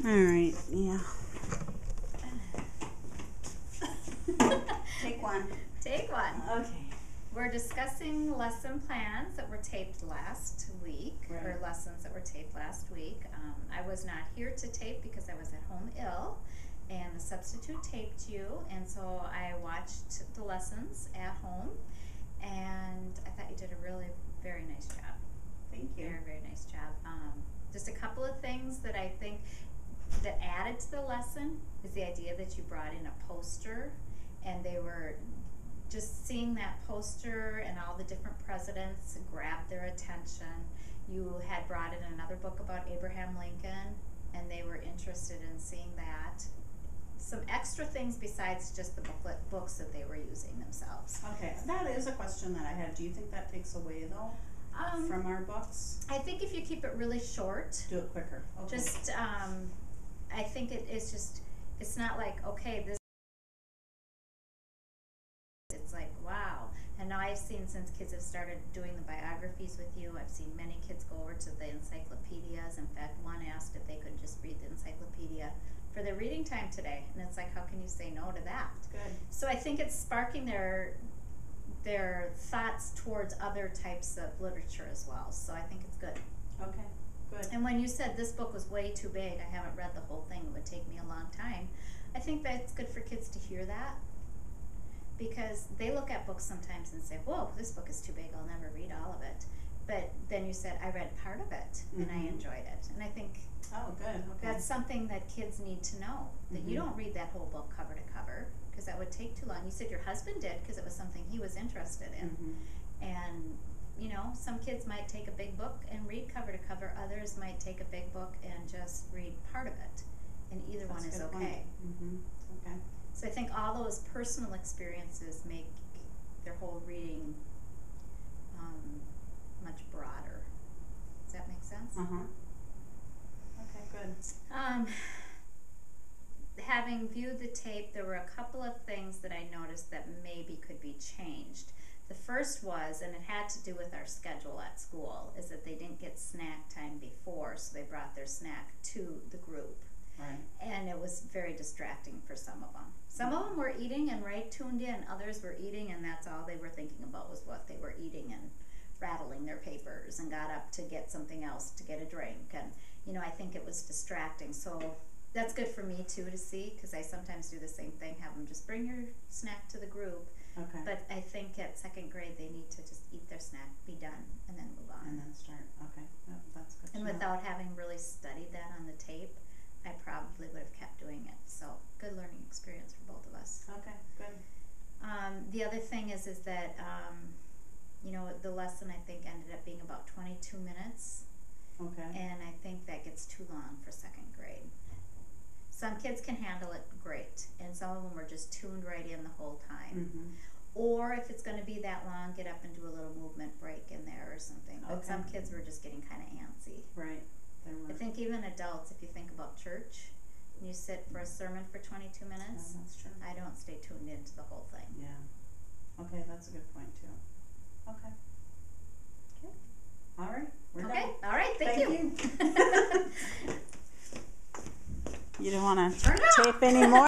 Alright, yeah. Take one. Take one. Okay. We're discussing lesson plans that were taped last week, or lessons that were taped last week. I was not here to tape because I was at home ill, and the substitute taped you, and so I watched the lessons at home, and I thought you did a really very nice job. Thank you. Very, very nice job. Just a couple of things that I think that added to the lesson is the idea that you brought in a poster, and they were just seeing that poster and all the different presidents grabbed their attention. You had brought in another book about Abraham Lincoln, and they were interested in seeing that. Some extra things besides just the books that they were using themselves. Okay, that is a question that I had. Do you think that takes away though from our books? I think if you keep it really short, do it quicker. Okay. Just I think it's not like, okay, this. It's like, wow. And now I've seen, since kids have started doing the biographies with you, I've seen many kids go over to the encyclopedias. In fact, one asked if they could just read the encyclopedia for their reading time today. And it's like, how can you say no to that? Good. So I think it's sparking their thoughts towards other types of literature as well. So I think it's good. Okay, good. And when you said this book was way too big, I haven't read the whole thing, it would take me a long time, I think that's good for kids to hear that. Because they look at books sometimes and say, whoa, this book is too big, I'll never read all of it. But then you said, I read part of it, and I enjoyed it. And I think that's something that kids need to know, that you don't read that whole book cover to cover, because that would take too long. You said your husband did, because it was something he was interested in. And, you know, some kids might take a big book and read cover to cover, others might take a big book and just read part of it. And either one is okay. Okay. So I think all those personal experiences make their whole reading much broader. Does that make sense? Okay, good. Having viewed the tape, there were a couple of things that I noticed that maybe could be changed. The first was, and it had to do with our schedule at school, is that they didn't get snack time before, so they brought their snack to the group. Right. And it was very distracting for some of them. Some of them were eating and tuned in. Others were eating, and that's all they were thinking about was what they were eating and rattling their papers, and got up to get something else, to get a drink. And, you know, I think it was distracting. So that's good for me, too, to see, because I sometimes do the same thing, have them just bring your snack to the group. Okay. But I think at second grade, they need to just eat their snack, be done, and then move on. And then start. Okay. Yep, that's good. And without having really studied that on the tape, I probably would have kept doing it. So good learning experience for both of us. Okay, good. The other thing is that, you know, the lesson I think ended up being about 22 minutes. Okay. And I think that gets too long for second grade. Some kids can handle it great, and some of them are just tuned right in the whole time. Or if it's going to be that long, get up and do a little movement break in there or something. But some kids were just getting kind of antsy. Right. I think even adults, if you think about church, and you sit for a sermon for 22 minutes, that's true. I don't stay tuned into the whole thing. Yeah. Okay, that's a good point too. Okay. Okay. All right. We're done. Okay. All right. Thank you. You don't want to tape anymore?